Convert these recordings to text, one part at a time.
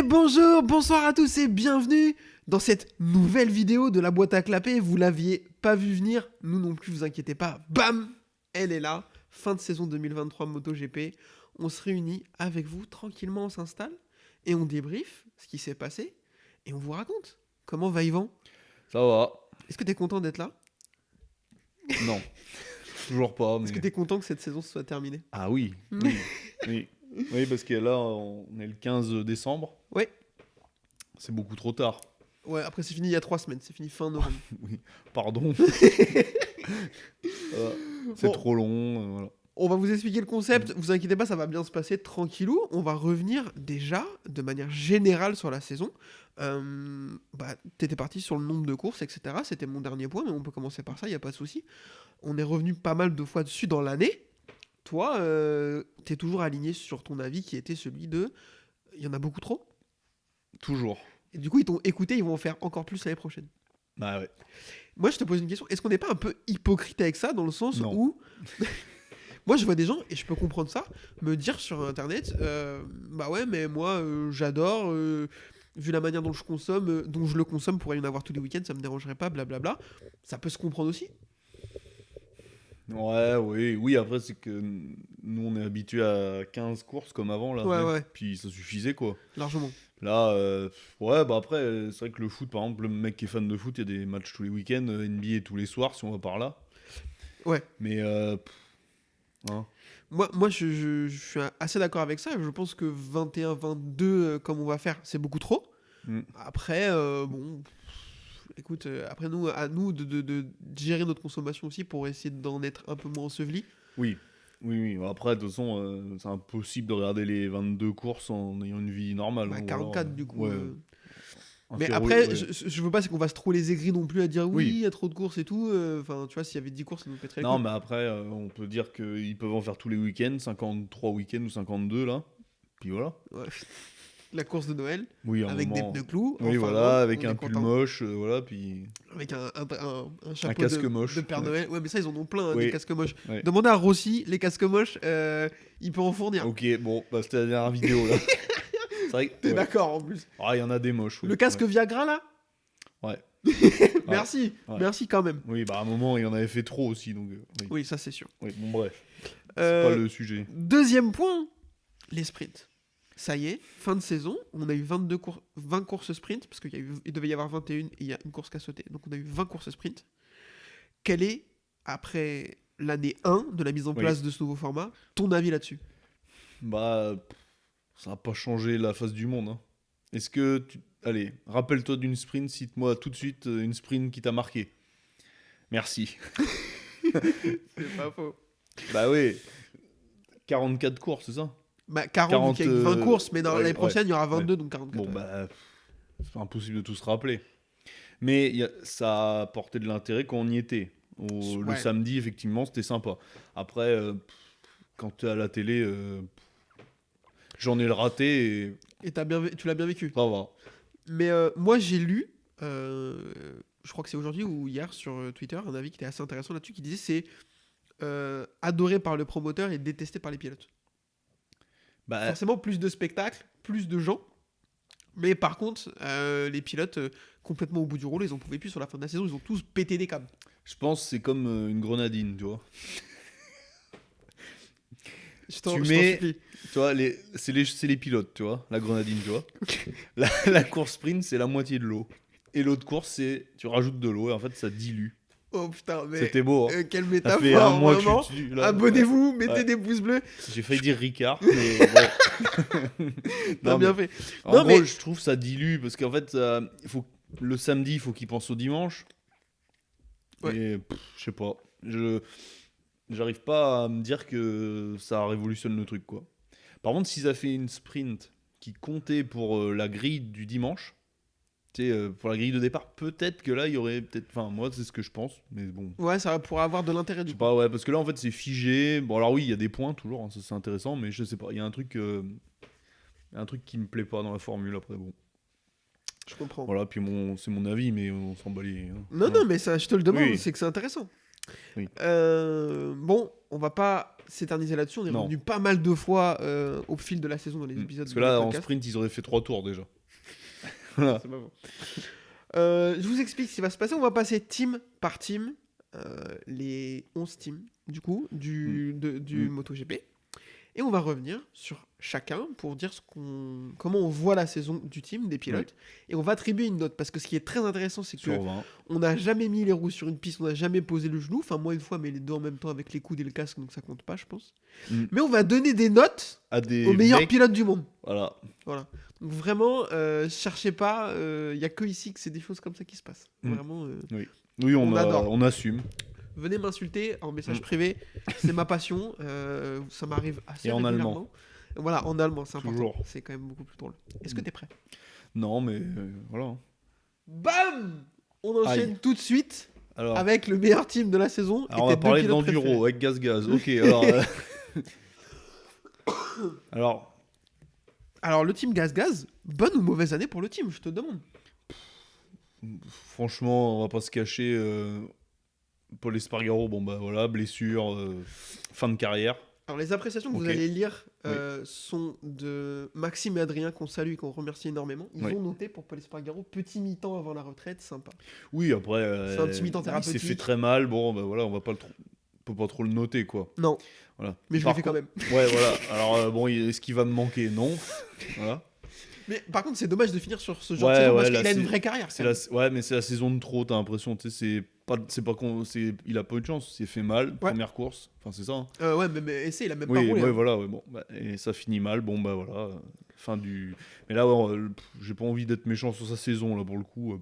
Et bonjour, bonsoir à tous et bienvenue dans cette nouvelle vidéo de la boîte à clapper. Vous l'aviez pas vu venir, nous non plus, vous inquiétez pas. Bam, elle est là, fin de saison 2023 MotoGP. On se réunit avec vous, tranquillement on s'installe et on débrief ce qui s'est passé et on vous raconte. Comment va Yvan ? Ça va. Est-ce que t'es content d'être là ? Non. Toujours pas. Mais... Est-ce que t'es content que cette saison soit terminée ? Ah oui. Oui. oui. Oui, parce que là, on est le 15 décembre. Ouais. C'est beaucoup trop tard. Ouais, après c'est fini il y a 3 semaines, c'est fini fin novembre. Oui. Pardon. C'est Bon. trop long. Voilà. On va vous expliquer le concept, vous inquiétez pas, ça va bien se passer tranquillou. On va revenir déjà de manière générale sur la saison. T'étais parti sur le nombre de courses, etc. C'était mon dernier point, mais on peut commencer par ça, il n'y a pas de souci. On est revenu pas mal de fois dessus dans l'année. Toi, t'es toujours aligné sur ton avis qui était celui de... Il y en a beaucoup trop. Toujours. Et du coup, ils t'ont écouté, ils vont en faire encore plus l'année prochaine. Bah ouais. Moi, je te pose une question. Est-ce qu'on n'est pas un peu hypocrite avec ça, dans le sens Non. où... Moi, je vois des gens, et je peux comprendre ça, me dire sur Internet, bah ouais, mais moi, j'adore, vu la manière dont je consomme, dont je le consomme, pour aller en avoir tous les week-ends, ça me dérangerait pas, blablabla. Ça peut se comprendre aussi. Ouais, oui. Après, c'est que nous, on est habitués à 15 courses comme avant. Là, Ouais. Puis ça suffisait, quoi. Largement. Là, ouais, bah après, c'est vrai que le foot, par exemple, le mec qui est fan de foot, il y a des matchs tous les week-ends, NBA tous les soirs, si on va par là. Ouais. Mais, hein. Moi je suis assez d'accord avec ça. Je pense que 21-22, comme on va faire, c'est beaucoup trop. Après, bon... Écoute, après nous, à nous de gérer notre consommation aussi pour essayer d'en être un peu moins enseveli. Oui. Après, de toute façon, c'est impossible de regarder les 22 courses en ayant une vie normale. Bah, Ou 44 alors, du coup. ouais. Mais Féroé, après, ouais. je veux pas c'est qu'on va se trop les aigris non plus à dire oui, Oui. il y a trop de courses et tout. Enfin, tu vois, s'il y avait 10 courses, ça nous pèterait les Non, couilles. mais après, on peut dire qu'ils peuvent en faire tous les week-ends, 53 week-ends ou 52 là. Puis voilà. Ouais. La course de Noël, Oui, avec des pneus clous. Oui, enfin, voilà, avec on est un pull content. moche, voilà, puis Avec un chapeau casque de, moche. de Père Ouais. Noël. Ouais, mais ça, ils en ont plein, hein, Oui. des casques moches. Ouais. Demandez à Rossi, les casques moches, il peut en fournir. Ok, bon, bah, c'était la dernière vidéo là. C'est vrai que. T'es Ouais. d'accord en plus. Ah, il y en a des moches. Oui. Le casque Viagra là. Ouais. Merci, Ouais. merci quand même. Oui, bah à un moment, il en avait fait trop aussi, donc. Oui. Oui, ça c'est sûr. Oui, bon, bref. C'est Euh, pas le sujet. Deuxième point, les sprints. Ça y est, fin de saison, on a eu 20 courses sprint, parce qu'il devait y avoir 21 et il y a une course qui a sauté. Donc on a eu 20 courses sprint. Quel est, après l'année 1 de la mise en place de ce nouveau format, ton avis là-dessus ? Bah, ça n'a pas changé la face du monde. Hein. Est-ce que tu... Allez, rappelle-toi d'une sprint, cite-moi tout de suite une sprint qui t'a marqué. Merci. C'est pas faux. Bah oui, 44 courses, c'est ça ? Bah 40, donc il y a eu 20 courses, mais dans l'année prochaine, il y aura 22, ouais. donc 44. Bon, bah, c'est impossible de tout se rappeler. Mais ça a apporté de l'intérêt quand on y était. Le samedi, effectivement, c'était sympa. Après, quand tu es à la télé, j'en ai le raté et tu l'as bien vécu. Ça va. Mais moi, j'ai lu, je crois que c'est aujourd'hui ou hier sur Twitter, un avis qui était assez intéressant là-dessus, qui disait c'est adoré par le promoteur et détesté par les pilotes. Bah, forcément, plus de spectacles, plus de gens. Mais par contre, les pilotes, complètement au bout du rouleau, ils en pouvaient plus sur la fin de la saison, ils ont tous pété des câbles. Je pense que c'est comme une grenadine, tu vois. Tu mets, tu vois, c'est les pilotes, tu vois, la grenadine, tu vois. la course sprint, c'est la moitié de l'eau. Et l'autre course, c'est tu rajoutes de l'eau et en fait, ça dilue. Oh putain, mais c'était beau. Hein. Quelle Ça métaphore, fait un mois vraiment. que je suis dessus, là. Abonnez-vous, mettez des pouces bleus. J'ai failli dire Ricard, mais bon. T'as bien fait. En gros, je trouve ça dilue parce qu'en fait, le samedi, il faut qu'il pense au dimanche. Ouais. Et je sais pas. J'arrive pas à me dire que ça révolutionne le truc, quoi. Par contre, s'ils avaient fait une sprint qui comptait pour la grille du dimanche, tu sais, pour la grille de départ, peut-être que là, il y aurait peut-être... Enfin, moi, c'est ce que je pense, mais bon... Ouais, ça pourrait avoir de l'intérêt du coup. Pas, ouais, parce que là, en fait, c'est figé. Bon, alors oui, il y a des points, toujours, hein, ça c'est intéressant, mais je sais pas, il y a un truc qui me plaît pas dans la formule, après, bon. Je comprends. Voilà, puis c'est mon avis, mais on s'en bat les... Non, mais ça, je te le demande, oui. C'est que c'est intéressant. Oui. Bon, on va pas s'éterniser là-dessus. On est Non. revenu pas mal de fois au fil de la saison dans les épisodes. Parce que de là, en podcast. sprint, ils auraient fait 3 tours déjà. Voilà. C'est pas bon. Je vous explique ce qui va se passer. On va passer team par team, les 11 teams du coup du MotoGP. Et on va revenir sur chacun pour dire comment on voit la saison du team, des pilotes. Et on va attribuer une note. Parce que ce qui est très intéressant, c'est que Sur 20. on n'a jamais mis les roues sur une piste, on n'a jamais posé le genou. Enfin, moi une fois, mais les deux en même temps avec les coudes et le casque, donc ça compte pas, je pense. Mais on va donner des notes À des aux meilleurs mecs- pilotes du monde. Voilà. Voilà. Donc vraiment, cherchez pas, il y a que ici que c'est des choses comme ça qui se passent. Vraiment, Oui, On adore. on assume. venez m'insulter en message privé, c'est ma passion, ça m'arrive assez Et en régulièrement. allemand. Voilà, en allemand, c'est important. Toujours. C'est quand même beaucoup plus drôle. Est-ce que t'es prêt? Non, mais voilà. Bam! On enchaîne Aïe. tout de suite Alors, avec le meilleur team de la saison. alors, on va parler d'enduro avec Gaz. Ok, alors. Alors, Alors, le team Gaz, bonne ou mauvaise année pour le team, je te demande. franchement, on va pas se cacher. Paul Espargaro, bon bah voilà, blessure, fin de carrière. Alors, les appréciations que vous Ok. allez lire sont de Maxime et Adrien, qu'on salue et qu'on remercie énormément. Ils Oui. ont noté pour Paul Espargaro, petit mi-temps avant la retraite, sympa. Oui, après. C'est un petit mi-temps Il s'est thérapeutique. fait très mal. Bon, bah voilà, on va pas peut pas trop le noter, quoi. Non, Voilà. mais je Par le fais quand même. Ouais, voilà. Alors, bon, est-ce qu'il va me manquer? Non. Voilà. Mais par contre, c'est dommage de finir sur ce genre Ouais, de saison ouais, parce là, qu'il a une c'est- vraie carrière. Ouais, mais c'est la saison de trop, t'as l'impression. Tu sais, il a pas eu de chance. Il s'est fait mal, première course. Enfin, c'est ça. Hein. Ouais, mais essai, il a même pas Oui, roulé. ouais, hein. voilà. Ouais, bon, bah, et ça finit mal. Bon, bah voilà. Fin du. Mais là, ouais, j'ai pas envie d'être méchant sur sa saison, là, pour le coup.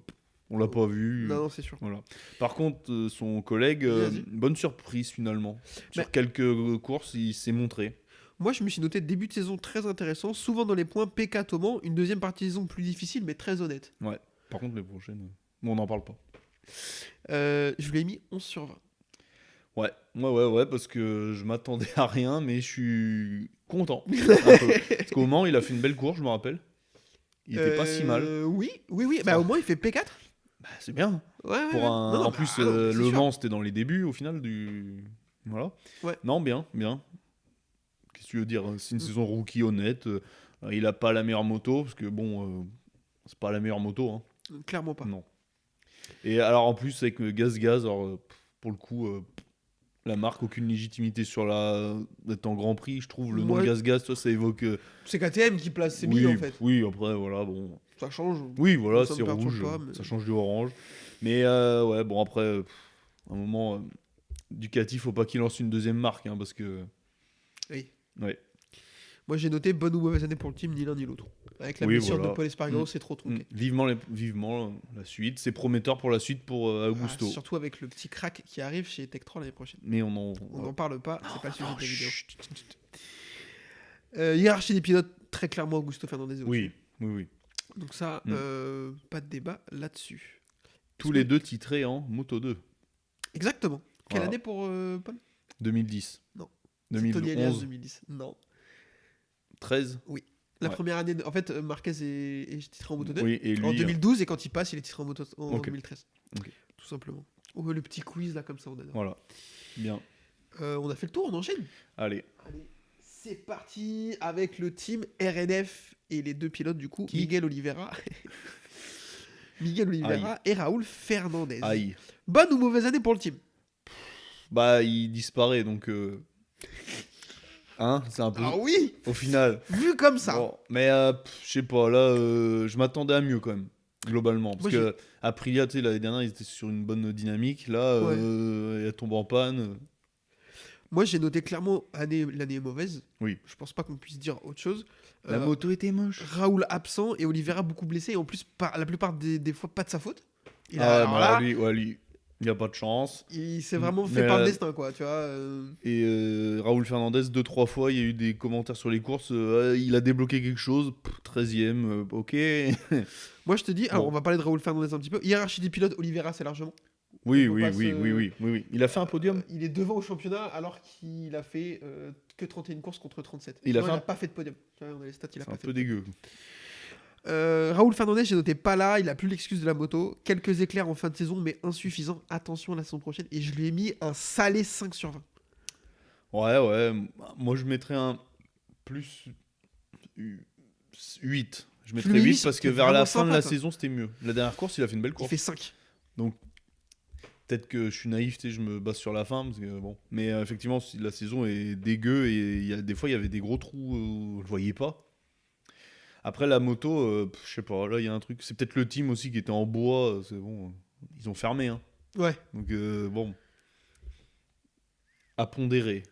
On l'a pas vu. Non, non, c'est sûr. Voilà. Par contre, son collègue, Vas-y. bonne surprise finalement. Sur Mais- quelques courses, il s'est montré. Moi, je me suis noté début de saison très intéressant, souvent dans les points P4 au Mans, une deuxième partie de saison plus difficile, mais très honnête. Par contre, les prochaines, bon, on n'en parle pas. Je lui ai mis 11 sur 20. Ouais, parce que je m'attendais à rien, mais je suis content. un peu. Parce qu'au Mans, il a fait une belle course, je me rappelle. Il était pas si mal. Oui. Bah, au moins, il fait P4. Bah, c'est bien. Ouais. Pour un... Non, non, en bah, plus, non, c'est Le sûr. Mans, c'était dans les débuts au final du. Voilà. Ouais. Non, bien. Qu'est-ce que tu veux dire? C'est une saison rookie honnête. Il a pas la meilleure moto, parce que bon, c'est pas la meilleure moto. Hein. Clairement pas. Non. Et alors en plus, avec Gaz, alors, pour le coup, la marque, aucune légitimité sur d'être en Grand Prix. Je trouve le nom Ouais. de Gaz, ça évoque. C'est KTM qui place ses oui, billes, en fait. Oui, après, voilà, bon. Ça change. Oui, voilà, Ça me c'est perturbe rouge, pas, mais- ça change du orange. Mais ouais, bon, après, à un moment, Ducati, faut pas qu'il lance une deuxième marque, hein, parce que. Oui. Ouais. Moi, j'ai noté bonne ou mauvaise année pour le team, ni l'un ni l'autre. Avec la Oui, blessure voilà. de Paul Espargaro, c'est trop tronqué. Vivement la suite. C'est prometteur pour la suite pour Augusto. Ah, surtout avec le petit crack qui arrive chez Tech 3 l'année prochaine. Mais On n'en parle pas, c'est pas le sujet de la vidéo. Hiérarchie des pilotes, très clairement Augusto Fernandez. est au-dessus. Oui. Donc ça, pas de débat là-dessus. Tous les deux titrés en Moto 2. Exactement. Quelle Voilà. année pour Paul? 2010. Non. C'est Tony Elias 2011. 2010. Non. 13. La Ouais. première année, en fait, Marquez est titré en Moto 2. Oui, et lui. En 2012, et quand il passe, il est titré en Moto en Ok. 2013. Ok. Tout simplement. Oh, le petit quiz là, comme ça, on adore. Voilà. Bien. On a fait le tour, on enchaîne. Allez. Allez, c'est parti avec le team RNF et les deux pilotes du coup, Qui Miguel Oliveira. Miguel Oliveira et Raoul Fernandez. Aïe. Bonne ou mauvaise année pour le team? Bah, il disparaît, donc. Hein, c'est un peu. Ah oui, Au final. vu comme ça. Bon, mais je sais pas, là, je m'attendais à mieux quand même, globalement. Parce Moi, que Aprilia, tu sais, l'année dernière, ils étaient sur une bonne dynamique. Là, Ouais. elle tombe en panne. Moi, j'ai noté clairement l'année est mauvaise. Oui. Je pense pas qu'on puisse dire autre chose. La moto était moche. Raoul absent et Oliveira beaucoup blessé. Et en plus, la plupart des fois, pas de sa faute. Alors là, lui, il n'y a pas de chance. il s'est vraiment fait Mais, par le destin, quoi. Tu vois. Et Raoul Fernandez, 2-3 fois, il y a eu des commentaires sur les courses. Il a débloqué quelque chose. 13ème, ok. Moi, je te dis, alors Bon. on va parler de Raoul Fernandez un petit peu. Hiérarchie des pilotes, Oliveira, c'est largement. Oui. On passe, Il a fait un podium. Il est devant au championnat alors qu'il a fait que 31 courses contre 37. Il a Non, fait il un- n'a pas fait de podium. Tu vois, on a les stats, il a C'est pas un fait peu de podium. dégueu. Raoul Fernandez, j'ai noté pas là, il a plus l'excuse de la moto. Quelques éclairs en fin de saison, mais insuffisants. Attention à la saison prochaine. Et je lui ai mis un salé 5 sur 20. Ouais. Moi, je mettrais un plus 8. Je mettrais Plus 8 huit, parce que c'est vers la vraiment fin de sympa, la toi. saison, c'était mieux. La dernière course, il a fait une belle Il course. fait 5. Donc, peut-être que je suis naïf, tu sais, je me base sur la fin. Parce que, bon. Mais effectivement, si la saison est dégueu et des fois, il y avait des gros trous où je le voyais pas. Après, la moto, je sais pas, là, il y a un truc. C'est peut-être le team aussi qui était en bois. C'est bon, ils ont fermé. Hein. Ouais. Donc, bon. À pondérer.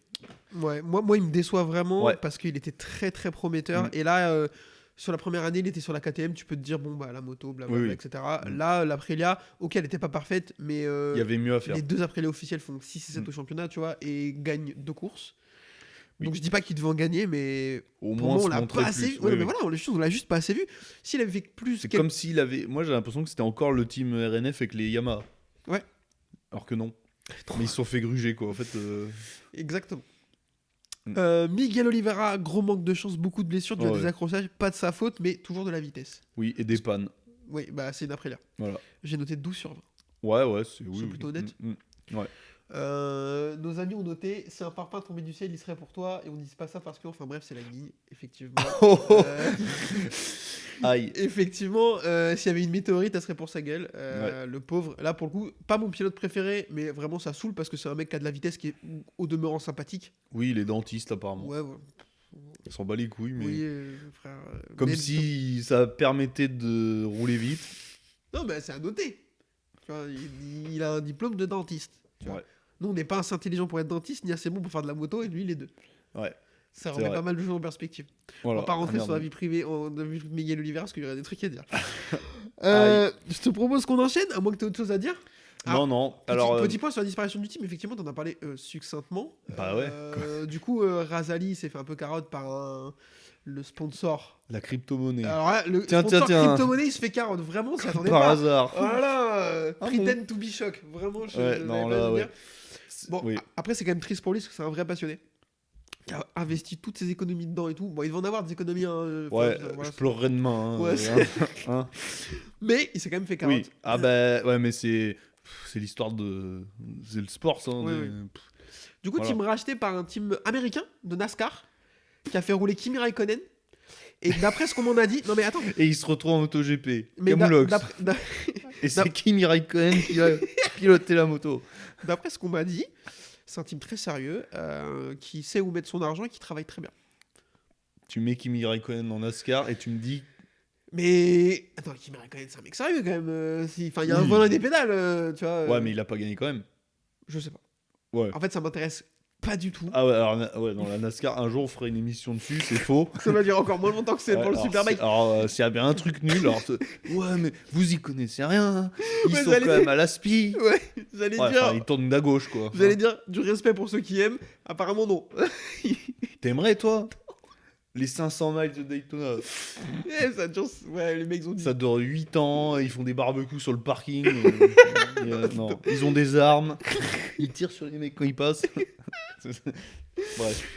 Ouais. Moi, il me déçoit vraiment Ouais. parce qu'il était très très prometteur. Mm. Et là, sur la première année, il était sur la KTM. Tu peux te dire, bon, bah, la moto, blablabla, Oui. etc. Mm. Là, l'Aprilia, ok, elle était pas parfaite, mais Il y avait mieux à faire. les 2 Aprilia officiels font 6 et 7 Mm. au championnat, tu vois, et gagnent 2 courses. Oui. Donc je dis pas qu'il devait en gagner, mais Au pour moins, moi, on se l'a montrer pas assez plus. vu. Oui, Ouais, mais oui. voilà, on l'a juste pas assez vu. S'il avait fait plus. C'est comme s'il avait. Moi, j'ai l'impression que c'était encore le team RNF avec les Yamaha. Ouais. Alors que non. Mais ils se sont fait gruger, quoi. En fait. Exactement. Mm. Miguel Oliveira, gros manque de chance, beaucoup de blessures, Ouais. des accrochages, pas de sa faute, mais toujours de la vitesse. Oui, et des pannes. Oui, bah c'est une Aprilia. Voilà. J'ai noté 12 sur 20. Ouais, c'est. Ils Oui, sont oui. plutôt honnêtes. Ouais. Nos amis ont noté si un parpaing tombé du ciel, il serait pour toi. Et on dit pas ça parce que, enfin bref, c'est la guille, effectivement. Oh, oh. Euh, Aïe. Effectivement, s'il y avait une météorite, ça serait pour sa gueule. Le pauvre, là pour le coup, pas mon pilote préféré, mais vraiment ça saoule parce que c'est un mec qui a de la vitesse qui est au demeurant sympathique. Oui, il est dentiste, apparemment. Ouais. Il s'en bat les couilles, mais. Oui, frère. Comme mais- si ça permettait de rouler vite. Non, mais c'est à noter. Tu vois, il a un diplôme de dentiste. Tu vois. Ouais. Nous, on n'est pas assez intelligent pour être dentiste, ni assez bon pour faire de la moto, et lui, les deux. Ouais. Ça C'est remet vrai. pas mal de choses en perspective. Voilà. On va pas rentrer Ah, sur la merde. vie privée de Miguel Oliveira parce qu'il y aurait des trucs à dire. Aïe. Je te propose qu'on enchaîne, à moins que tu aies autre chose à dire. Non. Petit point sur la disparition du team, effectivement, t'en as parlé succinctement. Bah ouais. Du coup, Razali s'est fait un peu carotte par le sponsor. La crypto-monnaie. Alors là, le Tiens, sponsor tiens. crypto-monnaie, il se fait carotte. Vraiment, on s'y attendait Par pas. hasard. Voilà, Ah pretend to be shock. Vraiment, je Ouais, n'avais non, pas là, à ouais. dire. Bon, Oui. après, c'est quand même triste pour lui parce que c'est un vrai passionné. Qui a investi toutes ses économies dedans et tout. Bon, il va en avoir des économies. Hein, Ouais, voilà, je pleurerais demain. Hein, Ouais, hein. mais il s'est quand même fait carotte. Oui. Ah bah ouais, mais c'est l'histoire de. C'est le sport, ça. Ouais, ouais. Du coup, Voilà. team racheté par un team américain de NASCAR qui a fait rouler Kimi Raikkonen. Et d'après ce qu'on m'en a dit, non mais attends, Et il se retrouve en MotoGP. mais Camoulox. d'après Et c'est Kimi Raikkonen qui va piloter la moto. d'après ce qu'on m'a dit, c'est un team très sérieux qui sait où mettre son argent et qui travaille très bien. Tu mets Kimi Raikkonen en NASCAR et tu me dis. Mais attends, Kimi Raikkonen, c'est un mec sérieux quand même. Enfin, il y a un Oui. volant et des pédales, tu vois. Ouais, mais il a pas gagné quand même. Je sais pas. Ouais. En fait, ça m'intéresse pas du tout. Ah ouais, alors ouais, dans la NASCAR, un jour on ferait une émission dessus, c'est faux. Ça va durer encore moins longtemps que c'est Ouais, pour le alors, Superbike. Alors, s'il y a bien un truc nul, alors ouais, mais vous y connaissez rien. Ils Ouais, sont j'allais quand même dire- à l'aspi. Ouais, j'allais Ouais, dire. enfin, ils tournent à gauche, quoi. Vous allez dire du respect pour ceux qui aiment. Apparemment, non. T'aimerais, toi les 500 miles de Daytona? Ça dure. Ouais, les mecs ont dit. Ça dure 8 ans, ils font des barbecues sur le parking. Non, ils ont des armes. Ils tirent sur les mecs quand ils passent. Bref.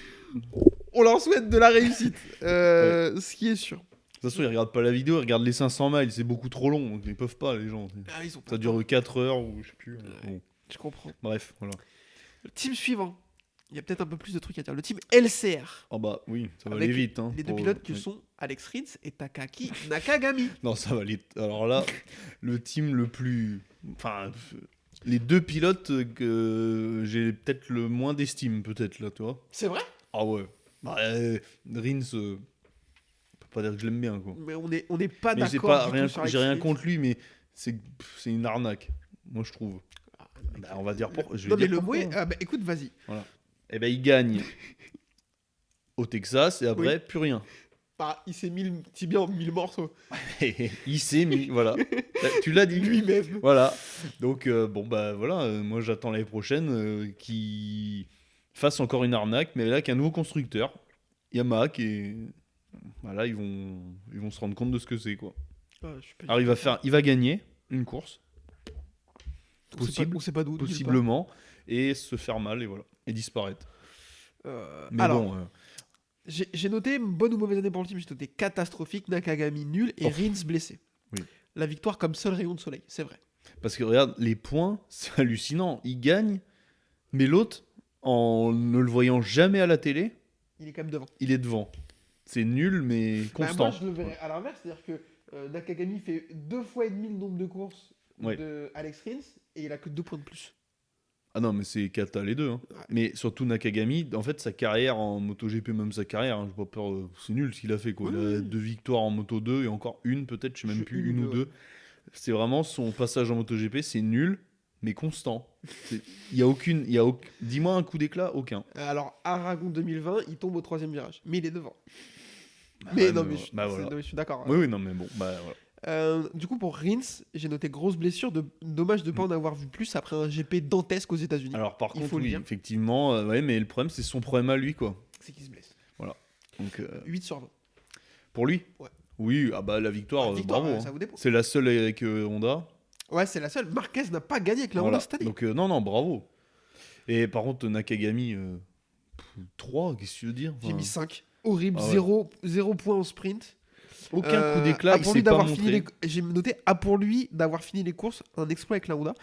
On leur souhaite de la réussite. Ce qui est sûr. De toute façon, ils regardent pas la vidéo, ils regardent les 500 miles. C'est beaucoup trop long, donc ils peuvent pas, les gens. Ah, ils ont pas Ça le dure temps. 4 heures ou je sais plus. Bon, Je comprends. bref, voilà. Le team suivant. Il y a peut-être un peu plus de trucs à dire. Le team LCR. Oh bah oui, ça va Avec aller vite. Hein, Les deux pour- pilotes que oui. sont Alex Rins et Takaki Nakagami. Non, ça va aller. Alors là, le team le plus. Enfin, les deux pilotes que j'ai peut-être le moins d'estime, peut-être, là, tu vois. C'est vrai. Ah ouais. Bah, Rins, on peut pas dire que je l'aime bien, quoi. Mais on n'est pas Mais d'accord. j'ai du rien, tout sur Alex j'ai rien Rins. contre lui, mais c'est une arnaque, moi je trouve. Ah, mec. Bah, on va dire pour. Je vais Non, mais dire le mot pourquoi. est. Ah, bah, écoute, vas-y. Eh ben, il gagne au Texas et après, plus rien. Bah, il s'est mis le tibia en 1000 morceaux. Il s'est mis, voilà. Tu l'as dit. Lui-même. Voilà. Donc, bon, bah voilà, moi j'attends l'année prochaine qu'il fasse encore une arnaque, mais là, avec un nouveau constructeur, Yamaha, et voilà, ils vont se rendre compte de ce que c'est, quoi. Ah, je suis pas- Alors, il va gagner une course, On sait pas- on sait pas d'où. nulle part. possiblement, et se faire mal, et voilà, et disparaître. Mais Alors, bon, J'ai noté bonne ou mauvaise année pour le team. J'ai noté catastrophique, Nakagami nul et Oh. Rins blessé. Oui. La victoire comme seul rayon de soleil, c'est vrai. Parce que regarde, les points, c'est hallucinant. Il gagne, mais l'autre, en ne le voyant jamais à la télé, Il est quand même devant. il est devant. C'est nul, mais Bah, constant. moi, je le verrais à l'inverse, c'est-à-dire que Nakagami fait 2 fois et demi le nombre de courses Ouais. de Alex Rins et il a que 2 points de plus. Ah non, mais c'est cata les deux. Hein. Ouais. Mais surtout Nakagami, en fait, sa carrière en MotoGP, même sa carrière, hein, j'ai pas peur, c'est nul ce qu'il a fait. Quoi. Il a Oui. 2 victoires en Moto 2 et encore une, peut-être, je sais même Je- plus, une ou deux. C'est vraiment son passage en MotoGP, c'est nul, mais constant. Il y a aucune. Dis-moi un coup d'éclat, aucun. Alors, Aragon 2020, il tombe au 3ème virage, mais il est devant. Bah mais ouais, non, mais mais, voilà. non, mais je suis d'accord. Oui, oui, non, mais bon, bah voilà. Du coup, pour Rins, j'ai noté grosse blessure. Dommage de ne pas en avoir vu plus après un GP dantesque aux États-Unis. Alors, par Il contre, faut le oui, dire. effectivement, ouais, mais le problème, c'est son problème à lui, quoi. C'est qu'il se blesse. Donc, 8 sur 20. pour lui Ouais. Oui, ah bah la victoire, Victoire, bravo. ça Hein. vous dépend. C'est la seule avec Honda. Ouais, c'est la seule. Marquez n'a pas gagné avec la Voilà. Honda cette année. Donc, non, bravo. Et par contre, Nakagami, 3, qu'est-ce que tu veux dire J'ai mis 5. Horrible, Ah ouais. 0 points en sprint. Aucun coup d'éclat, il pour s'est lui pas d'avoir montré. fini J'ai noté pour lui d'avoir fini les courses, un exploit avec la Honda.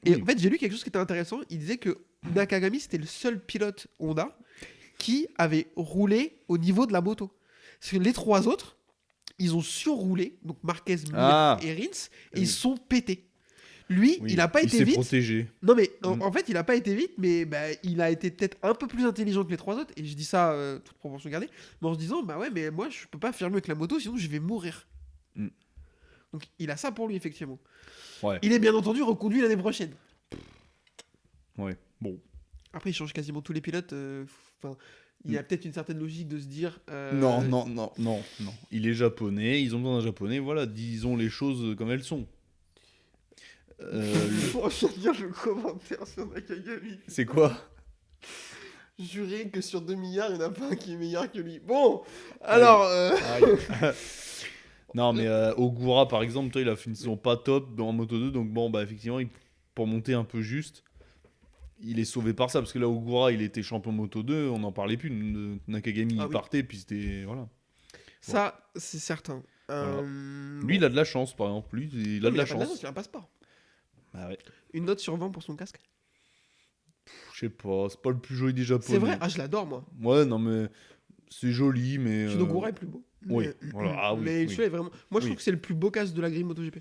Et Oui. en fait, j'ai lu quelque chose qui était intéressant. Il disait que Nakagami, c'était le seul pilote Honda qui avait roulé au niveau de la moto. Parce que les 3 autres, ils ont surroulé, donc Marquez, Mir Ah. et Rins, et Oui. ils sont pétés. Lui, Oui, il n'a pas il été s'est vite. protégé. Non, mais Mm. en fait, il n'a pas été vite, mais bah, il a été peut-être un peu plus intelligent que les 3 autres. Et je dis ça, toute proportion gardée, mais en se disant, bah ouais, mais moi, je peux pas faire mieux avec la moto, sinon je vais mourir. Mm. Donc, il a ça pour lui, effectivement. Ouais. Il est bien entendu reconduit l'année prochaine. Ouais. Bon. Après, il change quasiment tous les pilotes. Il y a peut-être une certaine logique de se dire. Non. Il est japonais, ils ont besoin d'un japonais. Voilà, disons les choses comme elles sont. Faut lire le commentaire sur Nakagami. C'est quoi? Jurer que sur 2 milliards, il n'y en a pas un qui est meilleur que lui. Bon, alors. Non, mais Ogura, par exemple, toi, il a fait une saison pas top en Moto 2, donc bon, bah effectivement, pour monter un peu juste, il est sauvé par ça, parce que là, Ogura, il était champion Moto 2, on n'en parlait plus. Nakagami, il partait, puis c'était. Voilà. Ça, c'est certain. Voilà. Lui, il a de la chance, par exemple. Lui, il a de la chance. Il a un passeport. Bah ouais. Une note sur 20 pour son casque. Je sais pas, c'est pas le plus joli des japonais. C'est vrai, je l'adore, moi. Ouais, non, mais c'est joli, mais. Shinogura est plus beau. Oui, voilà. Ah oui. Mais oui. celui-là est vraiment. Moi, je Oui. trouve que c'est le plus beau casque de la grille MotoGP.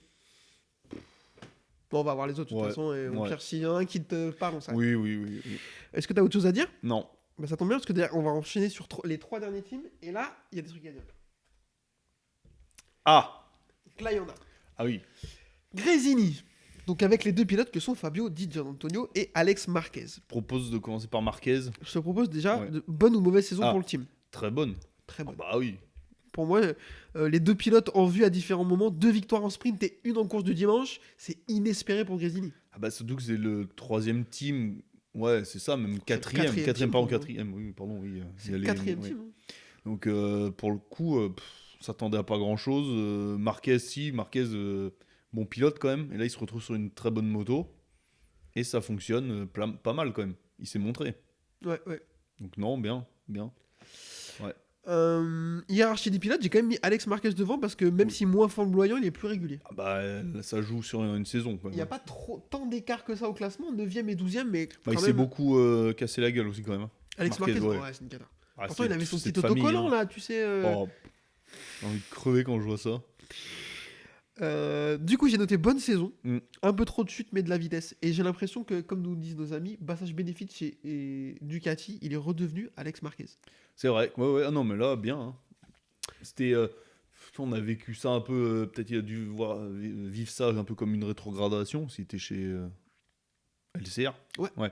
Bon, on va voir les autres de toute Ouais. façon. Et au Ouais. pire, s'il y en a un qui te parle, on s'arrête. Oui. Est-ce que tu as autre chose à dire? Non. Bah, ça tombe bien parce que derrière, on va enchaîner sur les 3 derniers teams. Et là, il y a des trucs à dire. Ah Donc là, il y en a. Ah oui. Gresini. Donc avec les 2 pilotes que sont Fabio Di Giannantonio et Alex Marquez. Je propose de commencer par Marquez. Je te propose déjà Ouais. de bonne ou mauvaise saison Ah. pour le team. Très bonne. Très bonne. Bah oui. Pour moi, les 2 pilotes en vue à différents moments, 2 victoires en sprint et une en course du dimanche, c'est inespéré pour Gresini. Ah bah surtout que c'est le 3e team. Ouais, c'est ça, même 4e. quatrième 4e, team, pardon, pour moi. 4e. Oui, pardon, oui. C'est il y a le les- 4e ouais. team. Hein. Donc pour le coup, on s'attendait à pas grand-chose. Marquez, bon pilote quand même. Et là, il se retrouve sur une très bonne moto. Et ça fonctionne pas mal quand même. Il s'est montré. Ouais. Donc non, bien. Hiérarchie des pilotes, j'ai quand même mis Alex Marquez devant parce que même Oui. si moins flamboyant, il est plus régulier. Ah bah là, ça joue sur une saison. Quand Il même. n'y a pas tant d'écart que ça au classement, 9e et 12e, mais Bah, quand il s'est même, beaucoup cassé la gueule aussi quand même. Hein. Alex Marquez, Marquez, ouais. ouais, c'est une cata. Ah, Pourtant, c'est il avait son toute petit cette famille, autocollant hein. là, tu sais. Oh, j'ai envie de crever quand je vois ça. Du coup, j'ai noté bonne saison, Mm. un peu trop de chute, mais de la vitesse. Et j'ai l'impression que, comme nous disent nos amis, Bassage Benefit chez Ducati, il est redevenu Alex Marquez. C'est vrai. Ouais. Ah non, mais là, bien. Hein. C'était. On a vécu ça un peu. Peut-être il a dû vivre ça un peu comme une rétrogradation. S'il était chez LCR. Ouais.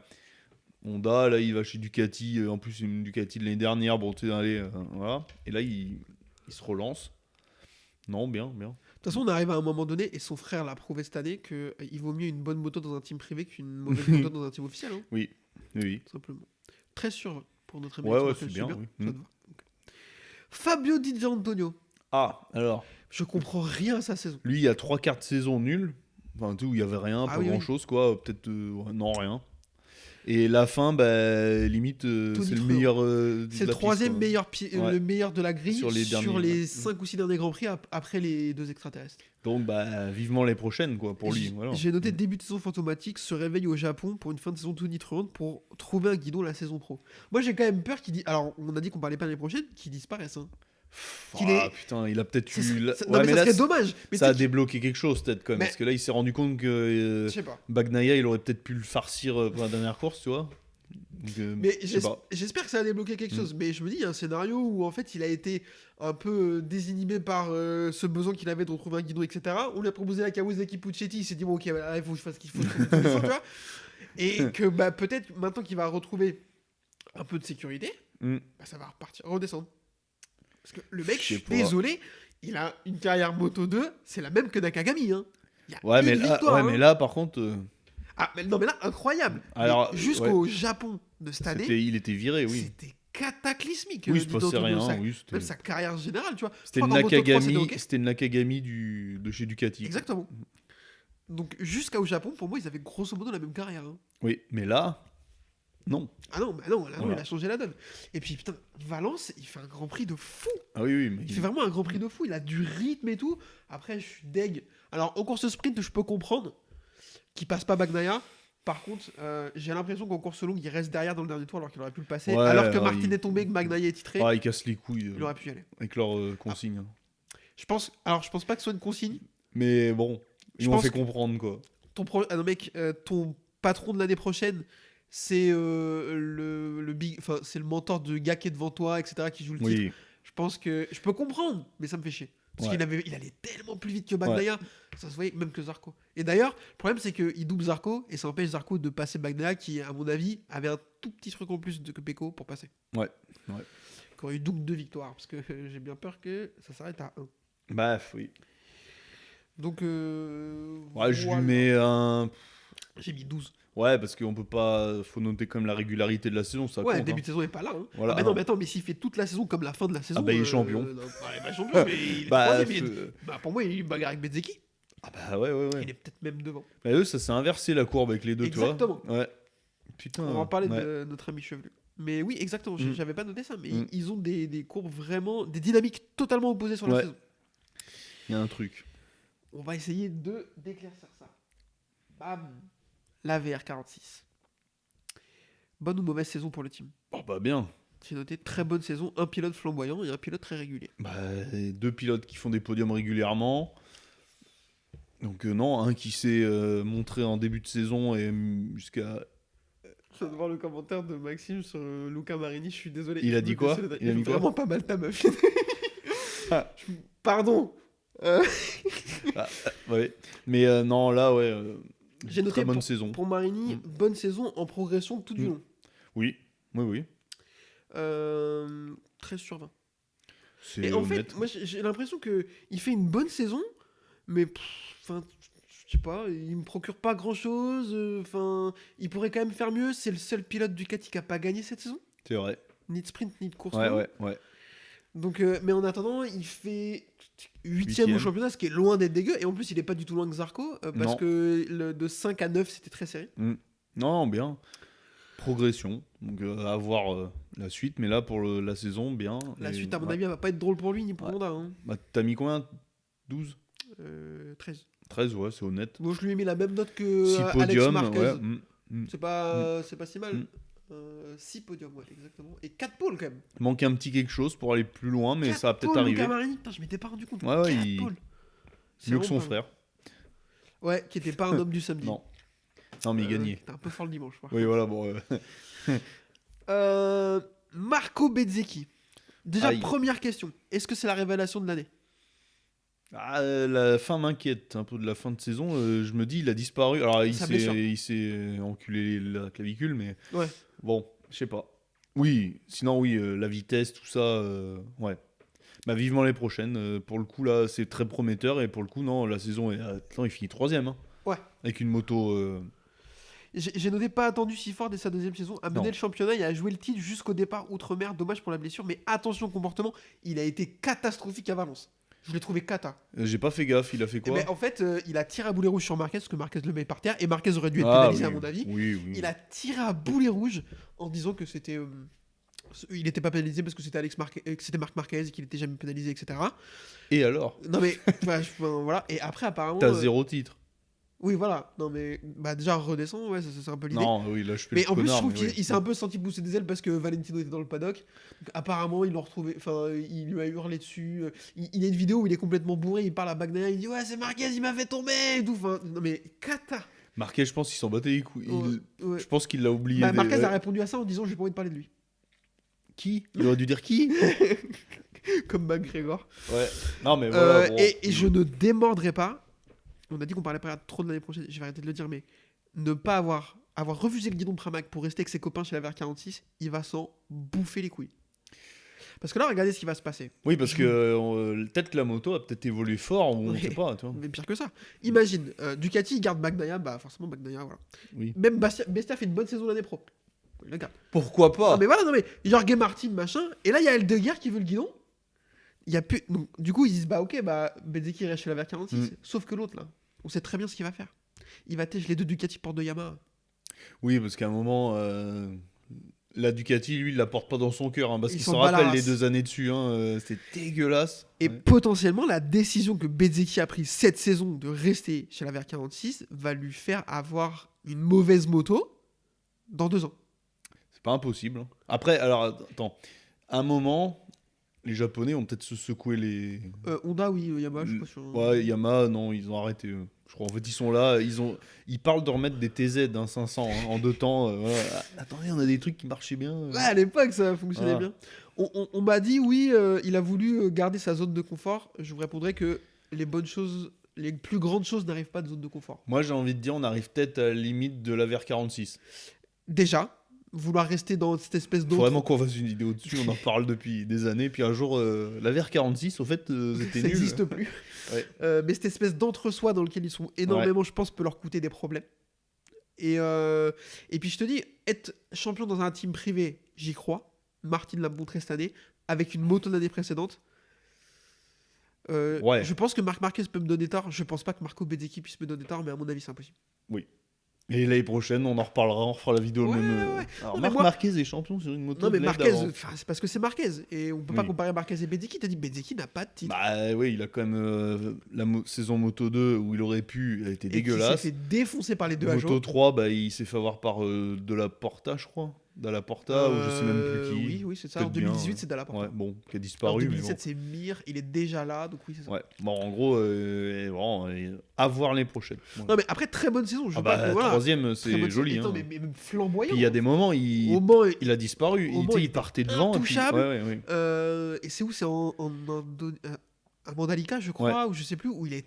Honda, là, il va chez Ducati. En plus, une Ducati de l'année dernière. Bon, tu sais, allez, voilà. Et là, il se relance. Non, bien. De toute façon, on arrive à un moment donné, et son frère l'a prouvé cette année, qu'il vaut mieux une bonne moto dans un team privé qu'une mauvaise moto dans un team officiel. Hein, Oui. tout simplement. 13 sur 20 pour notre ami Ouais, Alex c'est Marquez, bien, super, oui. ça te va. Donc. Fabio Di Giannantonio. Ah, alors. Je comprends rien à sa saison. Lui, il y a 3 quarts de saison nuls. Enfin, tout, il y avait rien, Ah pas oui, grand-chose, quoi. Peut-être. Non, rien. Et la fin, bah, limite, c'est le Tony meilleur. C'est le troisième meilleur, Ouais. le meilleur de la grille Sur sur les les, derniers, 5 ou 6 derniers Grands Prix après les 2 extraterrestres. Donc, bah, vivement les prochaines, quoi, pour lui. Voilà. J'ai noté début de saison fantomatique, se réveille au Japon pour une fin de saison tonitruante pour trouver un guidon la saison pro. Moi j'ai quand même peur qu'il dit. Alors on a dit qu'on parlait pas l'année prochaine, qu'il disparaisse. Hein. Putain, il a peut-être eu. Non, mais ça serait dommage. Mais ça a débloqué quelque chose, peut-être, quand même. Mais- Parce que là, il s'est rendu compte que je sais pas. Bagnaia, il aurait peut-être pu le farcir pour la dernière course, tu vois. Donc, Mais je sais pas. j'espère que ça a débloqué quelque chose. Mais je me dis, il y a un scénario où en fait il a été un peu désinhibé par ce besoin qu'il avait de retrouver un guidon, etc. On lui a proposé la Kawasaki Puccetti, il s'est dit, bon, ok, voilà, il faut que je fasse ce qu'il faut, tu vois. Et que bah, peut-être maintenant qu'il va retrouver un peu de sécurité, bah, ça va repartir, redescendre. Parce que le mec, je suis désolé, il a une carrière Moto 2, c'est la même que Nakagami. Hein. Ouais, mais là, par contre. Ah, mais non, mais là, incroyable. Alors, jusqu'au Japon de cette année, il était viré, oui. c'était cataclysmique. Oui, il se passait rien. Même sa carrière générale, tu vois. C'était une Nakagami de chez Ducati. Exactement. Donc, jusqu'au Japon, pour moi, ils avaient grosso modo la même carrière. Hein. Oui, mais là, non. Ah non, bah non, là, il a changé la donne. Et puis, putain, Valence, il fait un Grand Prix de fou. Ah oui, mais il fait vraiment un Grand Prix de fou. Il a du rythme et tout. Après, je suis deg. Alors, en course sprint, je peux comprendre qu'il passe pas Bagnaia. Par contre, j'ai l'impression qu'en course longue, il reste derrière dans le dernier tour alors qu'il aurait pu le passer. Alors que Martin est tombé, que Bagnaia est titré. Il casse les couilles. Il aurait pu y aller. Avec leur consigne. Je pense pas que ce soit une consigne. Mais bon, ils m'ont fait comprendre, quoi. Ah non, mec, ton patron de l'année prochaine, c'est c'est le mentor de gars qui est devant toi, etc., qui joue le titre. Je pense que je peux comprendre, mais ça me fait chier. Parce qu'il allait tellement plus vite que Bagnaia, ça se voyait même que Zarco. Et d'ailleurs, le problème c'est qu'il double Zarco et ça empêche Zarco de passer Bagnaia qui, à mon avis, avait un tout petit truc en plus que Pecco pour passer. Ouais. Qui aurait eu double 2 victoires, parce que j'ai bien peur que ça s'arrête à 1. Bah oui. Donc, je lui mets un. J'ai mis 12. Ouais, parce qu'on peut pas. Faut noter comme la régularité de la saison, ça compte. Le début de saison est pas là. Hein. Voilà, mais non, mais attends, mais s'il fait toute la saison comme la fin de la saison. il est champion. Il est champion, mais il est troisième. Pour moi, il bagarre avec Bezzecchi. Ah bah ouais. Il est peut-être même devant. Bah eux, ça s'est inversé la courbe avec les deux, tu vois. Exactement. Ouais. Putain. On va en parler de notre ami Chevelu. Mais oui, exactement. J'avais pas noté ça, mais ils ont des courbes vraiment. Des dynamiques totalement opposées sur la saison. Il y a un truc. On va essayer d'éclaircir ça. Bam. La VR46. Bonne ou mauvaise saison pour le team? Oh bah bien. J'ai noté très bonne saison, un pilote flamboyant et un pilote très régulier. Bah, 2 pilotes qui font des podiums régulièrement. Donc non, un qui s'est montré en début de saison et jusqu'à... Je viens de voir le commentaire de Maxime sur Luca Marini, je suis désolé. Il a dit quoi? Il a mis vraiment pas mal ta meuf. Pardon. Ouais. Mais non, là, j'ai noté très bonne saison. Pour Marini, bonne saison en progression tout du long. Oui. 13 sur 20. Et en honnête. fait, moi j'ai l'impression qu'il fait une bonne saison, mais enfin, je sais pas, il me procure pas grand chose. Il pourrait quand même faire mieux. C'est le seul pilote Ducati qui a pas gagné cette saison. C'est vrai. Ni de sprint, ni de course. Ouais. Donc, mais en attendant, il fait 8ème au championnat, ce qui est loin d'être dégueu. Et en plus, il est pas du tout loin que Zarco, parce que de 5 à 9, c'était très serré. Non, bien. Progression. Donc, à voir la suite. Mais là, pour la saison, bien. La suite, à mon avis, elle va pas être drôle pour lui, ni pour Honda. Hein. Bah, t'as mis combien? 12 13. 13, ouais, c'est honnête. Moi, je lui ai mis la même note que 6 Alex podiums, Marquez. ouais. C'est pas si mal. 6 podiums, ouais, exactement. Et 4 pôles, quand même. Il manque un petit quelque chose pour aller plus loin, mais ça va peut-être arriver. Luca Marini, putain, je m'étais pas rendu compte. Ouais, 4 pôles. Mieux que son frère. Ouais, qui était pas un homme du samedi. Non, mais il gagnait. T'es un peu fort le dimanche, je crois. Oui, voilà, bon. Marco Bezzecchi. Déjà, Aïe. première question. Est-ce que c'est la révélation de l'année? La fin m'inquiète un peu de la fin de saison. Je me dis, il a disparu. Alors, il s'est enculé la clavicule, mais ouais. Bon, je sais pas. Oui, sinon, la vitesse, tout ça, ouais. Bah, vivement les prochaines. Pour le coup, là, c'est très prometteur. Et pour le coup, non, la saison, il finit 3ème. Hein, ouais. Avec une moto. J'ai noté pas attendu si fort dès sa deuxième saison à mener le championnat et à jouer le titre jusqu'au départ outre-mer. Dommage pour la blessure, mais attention au comportement, il a été catastrophique à Valence. Je l'ai trouvé cata. J'ai pas fait gaffe, il a fait quoi? Mais en fait, il a tiré à boulet rouge sur Marquez parce que Marquez le met par terre et Marquez aurait dû être Ah pénalisé oui, à mon avis. oui, oui. Il a tiré à boulet rouge en disant que c'était. Il n'était pas pénalisé parce que c'était que c'était Marc Marquez et qu'il n'était jamais pénalisé, etc. Et alors? Non mais voilà. Et après apparemment. T'as 0 titre. Oui voilà. Non mais déjà redescend, ouais, c'est un peu l'idée. Non, oui, là je fais Mais le en plus, je connard. trouve mais qu'il oui. il s'est un peu senti pousser des ailes parce que Valentino était dans le paddock. Donc, apparemment, il l'a retrouvé. Enfin, il lui a hurlé dessus. Il y a une vidéo où il est complètement bourré. Il parle à Bagnaia. Il dit ouais, c'est Marquez, il m'a fait tomber. Et tout. Enfin, non mais cata. Marquez, je pense qu'il s'en battait les couilles. Ouais. Je pense qu'il l'a oublié. Bah, Marquez ouais. a répondu à ça en disant j'ai pas envie de parler de lui. Qui? Il aurait dû dire qui? Comme McGregor. Ouais. Non, mais voilà. Bon. Et je ne démordrai pas. On a dit qu'on parlait pas trop de l'année prochaine. Je vais arrêter de le dire, mais ne pas avoir refusé le guidon de Pramac pour rester avec ses copains chez la VR46, il va s'en bouffer les couilles. Parce que là, regardez ce qui va se passer. Oui, parce que peut-être que la moto a peut-être évolué fort, ou on Ouais. sait pas, tu vois. Mais pire que ça. Imagine, Ducati garde Bagnaia, bah forcément Bagnaia, voilà. Oui. Même Bestia fait une bonne saison l'année pro. Il le garde. Pourquoi pas? Non mais voilà, non mais Jorge Martin, machin. Et là, il y a Eldeguer qui veut le guidon. Il y a plus. Donc, du coup, ils disent bah ok, bah Bezzecchi reste chez la VR46. Sauf que l'autre là, on sait très bien ce qu'il va faire. Il va tèche les deux Ducati porte de Yamaha. Oui, parce qu'à un moment, la Ducati, lui, il la porte pas dans son cœur, hein, parce Ils qu'il s'en s'en bat la rappelle les race. 2 années dessus. Hein, c'était dégueulasse. Et Ouais. potentiellement, la décision que Bezzecchi a prise cette saison de rester chez la VR46 va lui faire avoir une mauvaise moto dans 2 ans. C'est pas impossible. Hein. Après, alors, attends. À un moment, les Japonais ont peut-être se secoué les. Honda, oui, Yamaha, je suis pas sûr. Ouais, Yamaha, non, ils ont arrêté. Je crois. En fait, ils sont là. Ils parlent de remettre des TZ 500 hein, en 2 temps. Voilà. Attendez, on a des trucs qui marchaient bien. Ouais, à l'époque, ça fonctionnait Voilà. bien. On m'a dit, oui, il a voulu garder sa zone de confort. Je vous répondrai que les bonnes choses, les plus grandes choses n'arrivent pas de zone de confort. Moi, j'ai envie de dire, on arrive peut-être à la limite de la VR46. Déjà, vouloir rester dans cette espèce Faut d'autre. vraiment qu'on fasse une vidéo dessus. On en parle depuis des années. Puis un jour, la VR46, au fait, c'était Ça nul. n'existe plus. Ouais. Mais cette espèce d'entre-soi dans lequel ils sont énormément, je pense, peut leur coûter des problèmes. Et puis je te dis, être champion dans un team privé, j'y crois. Martin l'a montré cette année, avec une moto de l'année précédente. Ouais. Je pense que Marc Marquez peut me donner tort. Je pense pas que Marco Bezzecchi puisse me donner tort, mais à mon avis, c'est impossible. Et l'année prochaine, on en reparlera, on refera la vidéo. Ouais, même, ouais. Alors, Non, mais Marc moi- Marquez est champion sur une moto Non, mais de LED Marquez, avant. c'est parce que c'est Marquez. Et on peut pas Oui. comparer Marquez et Bezzecchi. T'as dit Bezzecchi n'a pas de titre. Bah oui, il a quand même la saison Moto 2 où il aurait pu, elle était et qui s'est dégueulasse. fait défoncer par les deux à Moto 3, bah, il s'est fait avoir par De La Porta, je crois. De La Porta, ou je sais même plus qui. Oui, c'est ça. En Peut-être bien, 2018, c'est Dalla Porta. Ouais, bon, qui a En disparu. 2017, mais c'est Mir. Il est déjà là, donc oui, c'est ça. bon. Ouais, bon, en gros, à voir les prochaines. Ouais. Non, mais après, très bonne saison. Je Ah veux bah, pas que- voilà. troisième, Très c'est bonne joli. saison. Hein. Mais même flamboyant. Puis il y a des moments, Au il Mans, a disparu. Au Mans, Il il partait devant. Et puis, intouchable. ouais. Et c'est où? C'est à Mandalika, je crois, ou je sais plus, où il est.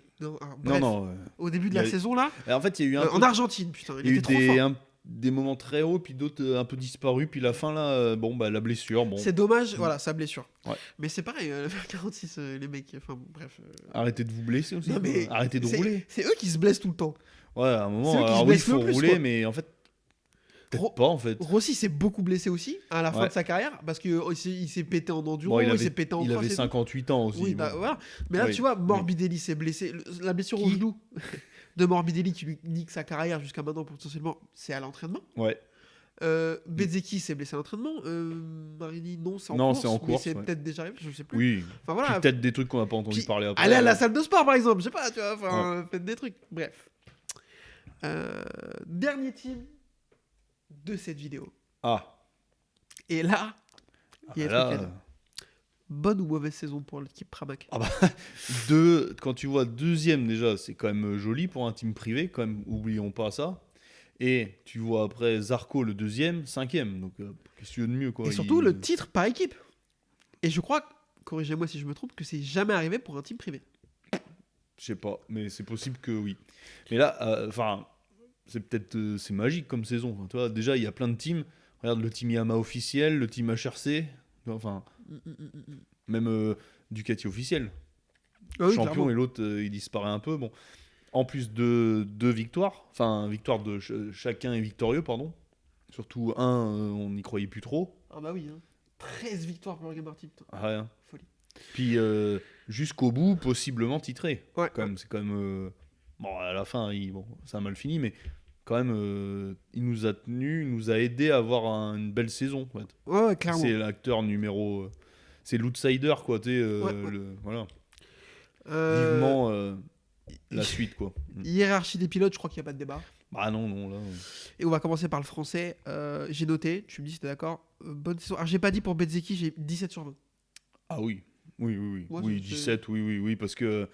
Bref, Non. au début de il y la a- saison, là. En fait, il y a eu un En peu- Argentine, putain. il y a Il eu était trop fort. des moments très hauts, puis d'autres un peu disparus. Puis la fin, là, la blessure. Bon, C'est dommage, voilà, sa blessure. Ouais. Mais c'est pareil, la 46, les mecs, enfin bref. arrêtez de vous blesser aussi. Non, mais Arrêtez de rouler. C'est eux qui se blessent tout le temps. Ouais, à un moment, c'est eux qui se alors oui, il blessent le faut plus, rouler, quoi. mais en fait, peut-être Ro- pas, en fait. Rossi s'est beaucoup blessé aussi à la fin Ouais. de sa carrière parce qu'il s'est pété en enduro, Bon, il s'est pété en il cross avait et tout. 58 ans aussi. Oui, bon. voilà. Mais là, Oui. tu vois, Morbidelli s'est blessé. La blessure au Qui genou de Morbidelli qui lui nique sa carrière jusqu'à maintenant potentiellement, c'est à l'entraînement. Ouais. Bezzecchi s'est blessé à l'entraînement. Marini, non, c'est en Non, course. c'est en mais course, c'est ouais. peut-être déjà arrivé, je sais plus. Oui. Enfin Puis voilà. peut-être des trucs qu'on n'a pas entendu Puis, parler après. Allez à la salle de sport par exemple, je sais pas, tu vois, enfin, faites des trucs. Bref. Dernier team de cette vidéo. Ah. Et là, il y a Bah un là, truc à dire. Bonne ou mauvaise saison pour l'équipe Pramac? quand tu vois deuxième déjà, c'est quand même joli pour un team privé, quand même, oublions pas ça. Et tu vois après Zarco le deuxième, cinquième. Donc qu'est-ce que tu veux de mieux quoi. Et surtout le titre par équipe. Et je crois, corrigez-moi si je me trompe, que c'est jamais arrivé pour un team privé. Je sais pas, mais c'est possible que oui. Mais là, enfin, c'est peut-être c'est magique comme saison. Enfin, tu vois, déjà il y a plein de teams. Regarde le team Yamaha officiel, le team HRC, enfin même Ducati officiel. Ah oui, Champion clairement. et l'autre il disparaît un peu. Bon, en plus de deux victoires, enfin victoire de chacun est victorieux, pardon. Surtout un, on n'y croyait plus trop. Ah bah oui, hein. 13 victoires pour Jorge Martin, putain. Rien. Folie. Puis jusqu'au bout, possiblement titré. Ouais. Quand même, c'est quand même. Bon, à la fin, ça a mal fini, mais quand même, il nous a tenus, il nous a aidé à avoir une belle saison. En fait. Ouais, clairement. C'est l'acteur numéro. C'est l'outsider, quoi. Voilà. Vivement la suite, quoi. Hiérarchie des pilotes, je crois qu'il n'y a pas de débat. Bah non, là. Et on va commencer par le français. J'ai noté, tu me dis si t'es d'accord. Bonne saison. Alors, j'ai pas dit pour Bezzecchi, j'ai 17 sur 20. Ah oui. Oui, Ouais, oui, 17, oui, parce que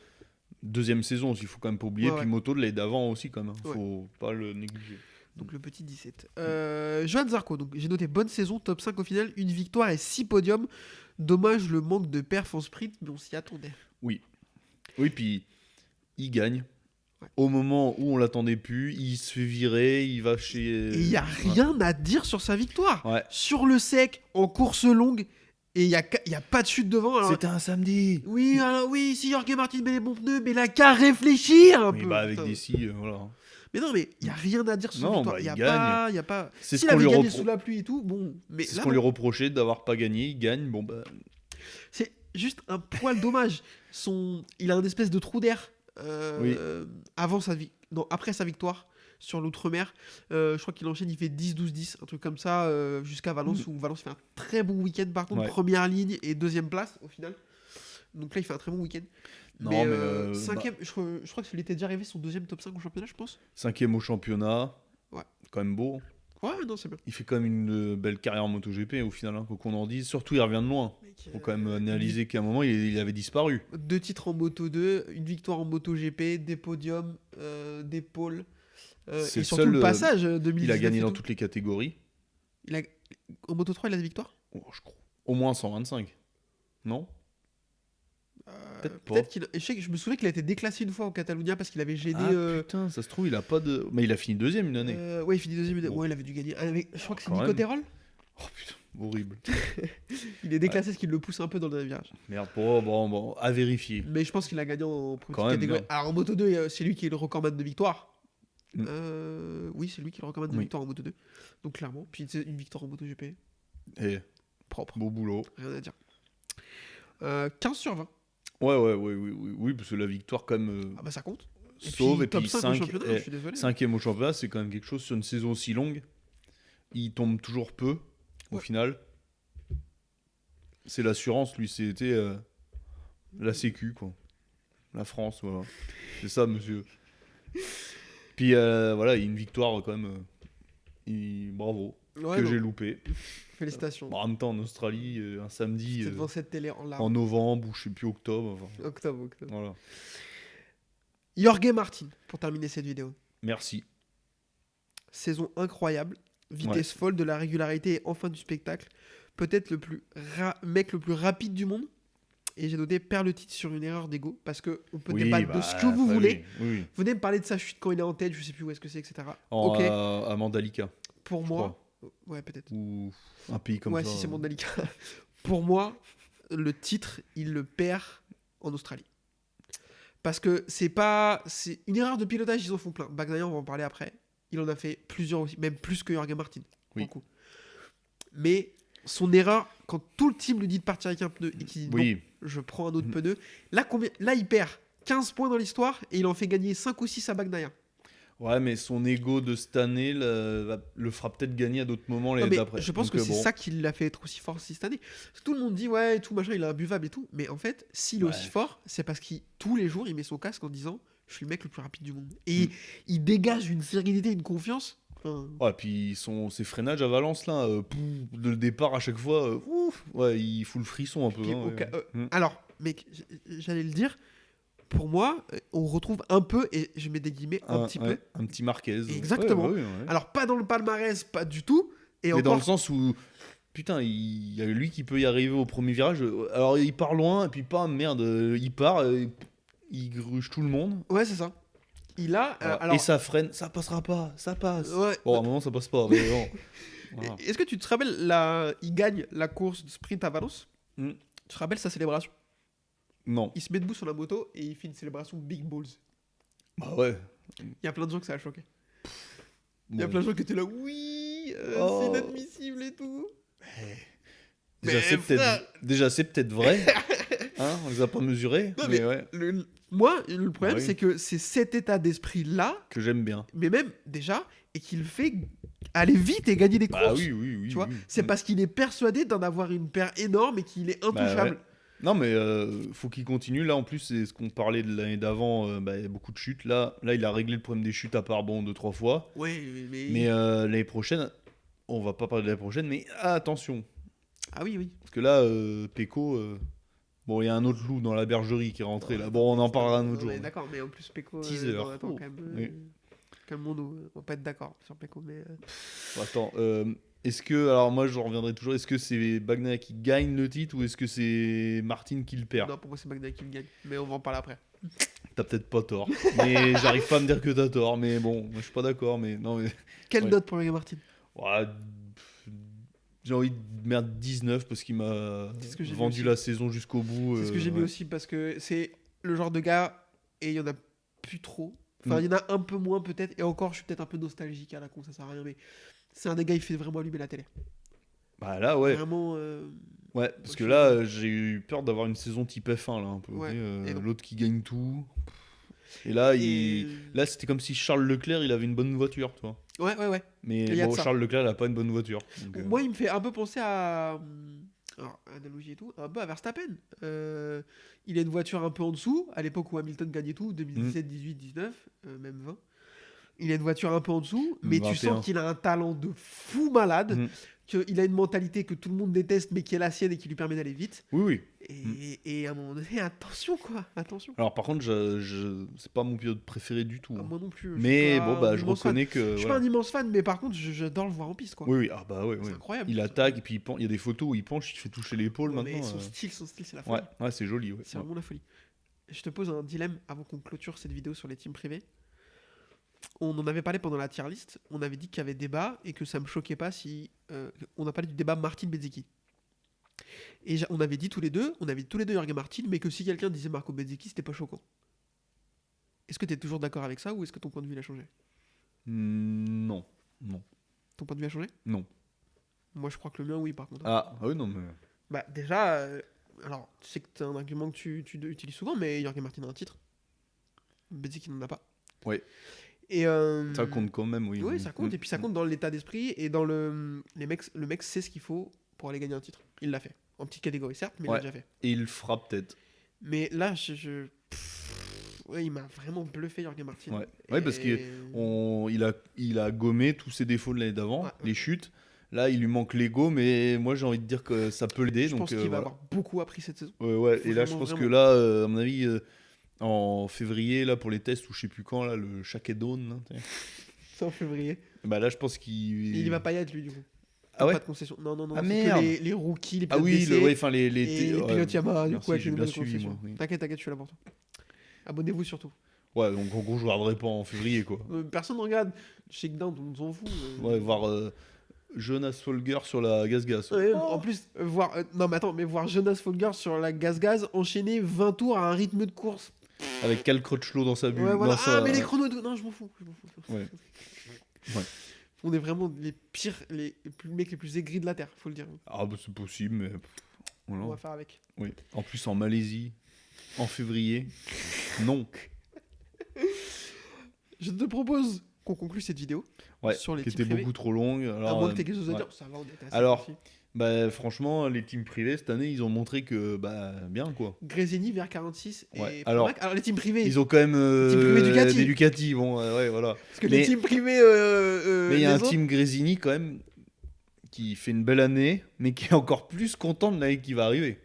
deuxième saison, il faut quand même pas oublier. Ouais, Puis Moto de l'année d'avant aussi, quand même. Ouais. Faut pas le négliger. Donc le petit 17. Johan Zarco, donc j'ai noté bonne saison, top 5 au final, une victoire et 6 podiums. Dommage le manque de perf en sprint, mais on s'y attendait. Oui, puis il gagne. Ouais. Au moment où on l'attendait plus, il se fait virer, il va chez... Et il n'y a rien à dire sur sa victoire. Ouais. Sur le sec, en course longue, et il y a pas de chute devant. Alors... C'était un samedi. Oui, alors oui, si Jorge Martin met les bons pneus, mais il a qu'à réfléchir un Oui, peu. bah avec putain. des scies, voilà. Mais non, mais il n'y a rien à dire sur sa Non, victoire. bah, Il il y a gagne. pas... C'est S'il ce qu'on avait lui gagné repro- sous la pluie et tout, bon. Mais C'est là, ce qu'on non. lui reprochait d'avoir pas gagné, il gagne, bon bah... C'est juste un poil dommage. Il a un espèce de trou d'air Oui. après sa victoire sur l'outre-mer. Je crois qu'il enchaîne, il fait 10-12-10, un truc comme ça, jusqu'à Valence, où Valence fait un très bon week-end par contre, Ouais. première ligne et deuxième place au final. Donc là, il fait un très bon week-end. Non, mais, cinquième, je crois qu'il était déjà arrivé son deuxième top 5 au championnat, je pense. 5e au championnat, Ouais. quand même beau. Ouais, non, c'est bien. Il fait quand même une belle carrière en MotoGP au final, quoi qu'on en dise. Surtout, il revient de loin. Faut quand même analyser qu'à un moment, il avait disparu. 2 titres en Moto 2, une victoire en Moto GP, des podiums, des pôles. C'est et le surtout seul, le passage 2019. Il a gagné et dans tout. toutes les catégories. En Moto 3, il a des victoires Je crois. Au moins 125. Non? Peut-être qu'il. Je me souviens qu'il a été déclassé une fois en Catalunya parce qu'il avait gêné. Putain, ça se trouve, il a pas de... Mais il a fini deuxième une année. Ouais, il finit deuxième. Bon. Ouais, il avait dû gagner. Je crois que c'est Quand Nico même. Terol. Oh putain, horrible. Il est déclassé parce qu'il le pousse un peu dans le dernier virage. Merde, bon, à vérifier. Mais je pense qu'il a gagné en Quand première même, catégorie. bien. Alors en Moto 2, c'est lui qui est le recordman de victoire. Mm. Oui, c'est lui qui est le recordman de Oui. victoire en Moto 2. Donc clairement. Puis c'est une victoire en Moto GP. Et Propre. beau boulot. Rien à dire. 15 sur 20. Oui, parce que la victoire, quand même, Ah bah ça compte. sauve. Et top puis 5 au 5, championnat, je suis désolé. 5e au championnat, c'est quand même quelque chose sur une saison aussi longue. Il tombe toujours peu, au Ouais. final. C'est l'assurance, lui, c'était la Sécu, quoi. La France, voilà. C'est ça, monsieur. Puis voilà, une victoire quand même. Bravo. Ouais, que non. j'ai loupé. Félicitations. Bon, en même temps, en Australie, un samedi, C'était devant cette télé en larmes. en novembre, ou je sais plus, octobre. Enfin, Octobre. voilà. Jorge Martin, pour terminer cette vidéo. Merci. Saison incroyable, vitesse folle, de la régularité et enfin du spectacle. Peut-être le mec le plus rapide du monde. Et j'ai noté perd le titre sur une erreur d'ego. Parce que on peut débattre de ce que vous voulez. Oui. Venez me parler de sa chute quand il est en tête, je sais plus où est-ce que c'est, etc. En, Ok, à Mandalika. pour je moi. Ouais, peut-être. Ou un pays comme Ouais, ça. si c'est Mandalika. Pour moi, le titre, il le perd en Australie. Parce que c'est une erreur de pilotage, ils en font plein. Bagnaia, on va en parler après. Il en a fait plusieurs aussi, même plus que Jorge Martin. Oui. Beaucoup. Mais son erreur, quand tout le team lui dit de partir avec un pneu et qu'il dit Oui. non, je prends un autre pneu, là, il perd 15 points dans l'histoire et il en fait gagner 5 ou 6 à Bagnaia. Ouais, mais son ego de cette année le fera peut-être gagner à d'autres moments Non, les mais d'après. je pense Donc, que c'est ça qui l'a fait être aussi fort cette année. Parce que tout le monde dit ouais, tout machin, il est imbuvable et tout. Mais en fait, s'il est aussi fort, c'est parce qu'il tous les jours, il met son casque en disant je suis le mec le plus rapide du monde. Et il dégage une sérénité, une confiance. Enfin, Ouais, puis ses freinages à Valence, là, de le départ à chaque fois, ouais, il fout le frisson un peu. puis hein, ouais. Alors, mec, j'allais le dire. Pour moi, on retrouve un peu, et je mets des guillemets, un petit peu. Un petit Marquez. Exactement. Ouais. Alors, pas dans le palmarès, pas du tout. Et Mais encore, dans le sens où, putain, il y a lui qui peut y arriver au premier virage. Alors, il part loin, et puis pas, merde, il part, il gruge tout le monde. ouais, c'est ça. Il a. Voilà. Alors, Et ça freine, ça passera pas, ça passe. ouais. Bon, à un moment, ça passe pas, mais bon. Voilà. Est-ce que tu te rappelles, il gagne la course de sprint à Valence. Mm. Tu te rappelles sa célébration? Non. Il se met debout sur la moto et il fait une célébration Big Balls. Bah ouais. Il y a plein de gens que ça a choqué. Il y a Bon. plein de gens qui étaient là, oui, Oh. c'est inadmissible et tout. Déjà, Mais c'est frère. peut-être vrai. Hein, on les a pas mesurés, Non, mais mais ouais, moi, le problème, Ah oui. c'est que c'est cet état d'esprit-là, que j'aime bien. mais même déjà, et qu'il fait aller vite et gagner des courses. Bah oui. Tu vois, oui. c'est parce qu'il est persuadé d'en avoir une paire énorme et qu'il est Bah ouais. intouchable. Non, mais faut qu'il continue. Là, en plus, c'est ce qu'on parlait de l'année d'avant. Il y a beaucoup de chutes. Là, il a réglé le problème des chutes à part 2-3 fois. Oui, Mais l'année prochaine, on va pas parler de l'année prochaine, mais attention. Ah oui. Parce que là, Peko, bon, il y a un autre loup dans la bergerie qui est rentré là. Bon, on en parlera un autre jour. D'accord, mais en plus, Peko. Teaser. non, attends, Oh, quand même. oui. Calmons-nous. On va pas être d'accord sur Peko, mais. Attends, est-ce que. Alors, moi, je reviendrai toujours. Est-ce que c'est Bagnaia qui gagne le titre ou est-ce que c'est Martin qui le perd? Non, pour moi, c'est Bagnaia qui le gagne. Mais on va en parler après. T'as peut-être pas tort. Mais j'arrive pas à me dire que t'as tort. Mais bon, moi, je suis pas d'accord. Mais non, mais. Quelle Ouais. note pour Megan Martin? Ouais, j'ai envie de mettre 19 parce qu'il m'a C'est ce que j'ai mis vendu aussi. la saison jusqu'au bout. C'est ce que j'ai mis ouais. aussi parce que c'est le genre de gars et il y en a plus trop. Enfin, il y en a un peu moins peut-être. Et encore, je suis peut-être un peu nostalgique à la con, ça sert à rien. Mais c'est un des gars, il fait vraiment allumer la télé. Bah là, ouais. Vraiment. Ouais, parce Ok. que là, j'ai eu peur d'avoir une saison type F1 là un peu. Ouais, Tu sais, et non. l'autre qui gagne tout. Et là, Et- là, c'était comme si Charles Leclerc, il avait une bonne voiture, tu vois. Ouais. Mais Il y a de bon, ça. Charles Leclerc, il a pas une bonne voiture. Donc, Moi, il me fait un peu penser à. Alors, analogie et tout, un peu à Verstappen. Il a une voiture un peu en dessous, à l'époque où Hamilton gagnait tout, 2017, 18, 19, même 20. Il a une voiture un peu en dessous, mais tu 21. sens qu'il a un talent de fou malade, Mhm. qu'il a une mentalité que tout le monde déteste, mais qui est la sienne et qui lui permet d'aller vite. Oui. Et à un moment donné, attention quoi, attention. Alors par contre, c'est pas mon pilote préféré du tout. Ah, hein. moi non plus. je Mais suis pas bon, un bah, je immense fan. reconnais que. Je suis voilà. pas un immense fan, mais par contre, j'adore le voir en piste quoi. Oui, ah bah ouais. C'est incroyable. Il attaque et puis il y a des photos où il penche, il fait toucher l'épaule Ouais, mais maintenant. son style, c'est la folie. Ouais, c'est joli. Ouais. C'est vraiment la folie. Je te pose un dilemme avant qu'on clôture cette vidéo sur les teams privés. On en avait parlé pendant la tier list. On avait dit qu'il y avait débat et que ça me choquait pas si. On a parlé du débat Martin Bezzecchi. Et on avait dit tous les deux Jorge Martin, mais que si quelqu'un disait Marco Bezzecchi, c'était pas choquant. Est-ce que tu es toujours d'accord avec ça ou est-ce que ton point de vue a changé? Non. Ton point de vue a changé? Non. Moi, je crois que le mien, oui, par contre. Ah oui, non, mais. Bah, déjà, alors, tu sais que c'est un argument que tu utilises souvent, mais Jorge Martin a un titre. Bezzecchi n'en a pas. Ouais. Et Ça compte quand même, oui. Oui, ça compte. Et puis ça compte dans l'état d'esprit et dans le mec sait ce qu'il faut pour aller gagner un titre. Il l'a fait. En petite catégorie, certes, mais il Ouais. l'a déjà fait. Et il le fera peut-être. Mais là, ouais, il m'a vraiment bluffé, Jorge Martin. Ouais. Ouais, parce que il a gommé tous ses défauts de l'année d'avant, Ouais. les chutes. Là, il lui manque l'ego, mais moi j'ai envie de dire que ça peut l'aider. Je donc, pense qu'il va voilà. avoir beaucoup appris cette saison. Ouais. Et là, je Vraiment, pense que là, à mon avis, en février, là, pour les tests, ou je sais plus quand, là, le Shakedown, là, tu sais. C'est en février. Bah là, je pense qu'il. Il va pas y être, lui, du coup. Ah ouais. Pas de concession. Non. Ah, c'est merde. que les rookies, les Ah pilotes oui, d'essai ouais, enfin les et les pilotes Yamaha, du merci, coup, avec j'ai les bien nouvelles suivi, concessions. moi. Oui. T'inquiète, je suis là pour toi. Abonnez-vous surtout. Ouais, donc en gros, je regarderai pas en février, quoi. Personne ne regarde. Shakedown, on s'en fout. Ouais, voir Jonas Folger sur la gaz-gaz. Ouais, en plus, voir. Non, mais attends, mais voir Jonas Folger sur la gaz-gaz enchaîner 20 tours à un rythme de course. Avec Cal Crutchlow dans sa bulle. Ouais, voilà. dans sa- mais les chronos. Non, je m'en fous. Ouais. Ouais. On est vraiment les pires, mecs les plus aigris de la Terre, faut le dire. Ah bah c'est possible, mais voilà. On va faire avec. Oui. En plus en Malaisie, en février. Non. Je te propose qu'on conclue cette vidéo Ouais. sur les Qui teams était privés. beaucoup trop longue. À Alors, moins que t'aies quelque chose à ouais. dire. Ça va, on était assez Alors, concis. Bah franchement, les teams privés cette année, ils ont montré que bah bien quoi. Gresini vers 46 et Ouais. Pramac. Alors les teams privés. Ils ont quand même Team privé Ducati. des Ducati, bon ouais voilà. Parce que mais- les teams privés. Mais il y a les un autres- team Gresini quand même qui fait une belle année, mais qui est encore plus content de l'année qui va arriver.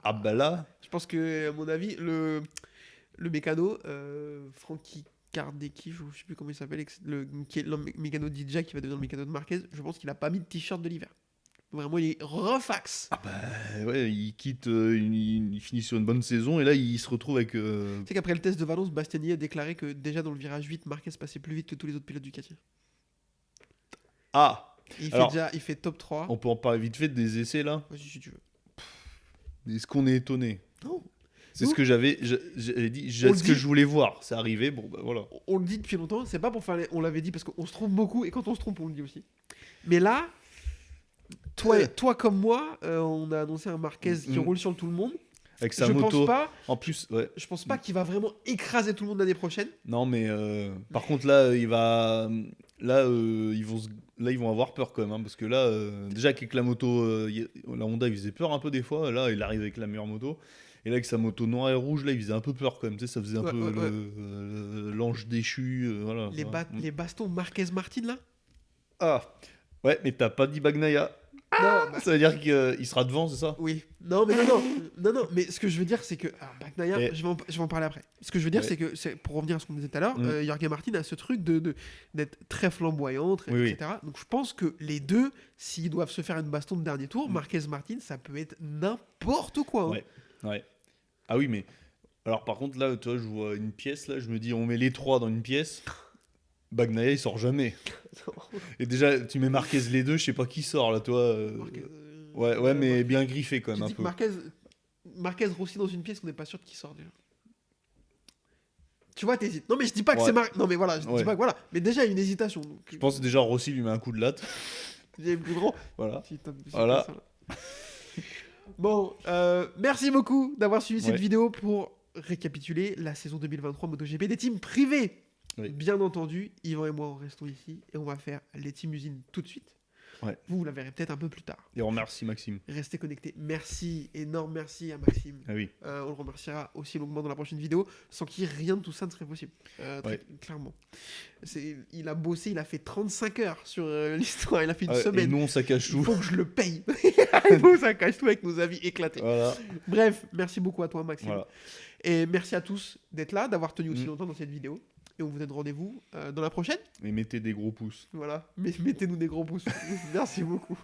Ah bah là, Je pense que, à mon avis, le mécano, Frankie Kardecki, je sais plus comment il s'appelle, qui est le mécano DJ qui va devenir le mécano de Marquez, je pense qu'il a pas mis de t-shirt de l'hiver. Vraiment, il est refax. ouais, il quitte, il finit sur une bonne saison et là il se retrouve avec. Tu sais qu'après le test de Valence, Bastianini a déclaré que déjà dans le virage 8, Marquez passait plus vite que tous les autres pilotes Ducati. Ah, Et Alors, il fait top 3. on peut en parler vite fait des essais là. Vas-y, si tu veux. Est-ce qu'on est étonné? Non. C'est Nous- ce que j'avais dit, On le ce que dit. je voulais voir. C'est arrivé, bon bah voilà. On le dit depuis longtemps, c'est pas pour faire on l'avait dit parce qu'on se trompe beaucoup et quand on se trompe on le dit aussi. Mais là, toi comme moi, on a annoncé un Marquez qui Mm. roule sur tout le monde. avec sa Je moto. pense pas. En plus, ouais. Je pense pas qu'il va vraiment écraser tout le monde l'année prochaine. Non, mais par contre, là, il va. Là, ils vont avoir peur quand même. Hein, parce que là, déjà qu'avec la moto, la Honda, il faisait peur un peu des fois. Là, il arrive avec la meilleure moto. Et là, avec sa moto noire et rouge, là, il faisait un peu peur quand même. Tu sais, ça faisait un Ouais, peu ouais, ouais. l'ange déchu. Voilà. Les, Voilà. les bastons Marquez Martin là. Ah, ouais, mais t'as pas dit Bagnaia. Non, bah, Ça veut dire qu'il sera devant, c'est ça? oui. Non, mais non, mais ce que je veux dire, c'est que. Alors, Bagnaia, Et- je vais en parler après. Ce que je veux dire, Ouais. c'est que, pour revenir à ce qu'on disait tout à l'heure, Mm. Jorge Martin a ce truc d'être très flamboyant, Oui, oui. etc. Donc je pense que les deux, s'ils doivent se faire une baston de dernier tour, Mm. Marquez Martin, ça peut être n'importe quoi. Hein. Ouais. Ouais. Ah oui, mais. Alors, par contre, là, tu vois, je vois une pièce, là, je me dis, on met les trois dans une pièce. Bagnaia, il sort jamais. Et déjà, tu mets Marquez les deux, je sais pas qui sort, là, toi. Ouais, mais bien griffé quand Tu même, un dis que peu. Marquez Rossi dans une pièce qu'on n'est pas sûr de qui sort déjà. Tu vois, t'hésites. Non, mais je dis pas que Ouais. c'est Non, mais voilà, je dis Ouais. pas que voilà. Mais déjà, il y a une hésitation. Donc, Je pense que déjà, Rossi lui met un coup de latte. j'ai plus grand. Voilà. Si Voilà. t'as ça, là. Bon, merci beaucoup d'avoir suivi cette Ouais. vidéo pour récapituler la saison 2023 MotoGP des teams privés. Oui. Bien entendu, Yvan et moi, on restons ici et on va faire les teams usines tout de suite. Ouais. Vous la verrez peut-être un peu plus tard. Et on remercie Maxime. Restez connectés. Merci, énorme merci à Maxime. Ah oui. On le remerciera aussi longuement dans la prochaine vidéo, sans qui rien de tout ça ne serait possible. Ouais. Clairement. Il a bossé, il a fait 35 heures sur l'histoire, il a fait une Et semaine. nous, on saccage Il tout. faut que je le paye. Il faut que ça cache tout avec nos avis éclatés. Voilà. Bref, merci beaucoup à toi, Maxime. Voilà. Et merci à tous d'être là, d'avoir tenu aussi Mm. longtemps dans cette vidéo. Et on vous donne rendez-vous dans la prochaine. Et mettez des gros pouces. Voilà. Mettez-nous des gros pouces. Merci beaucoup.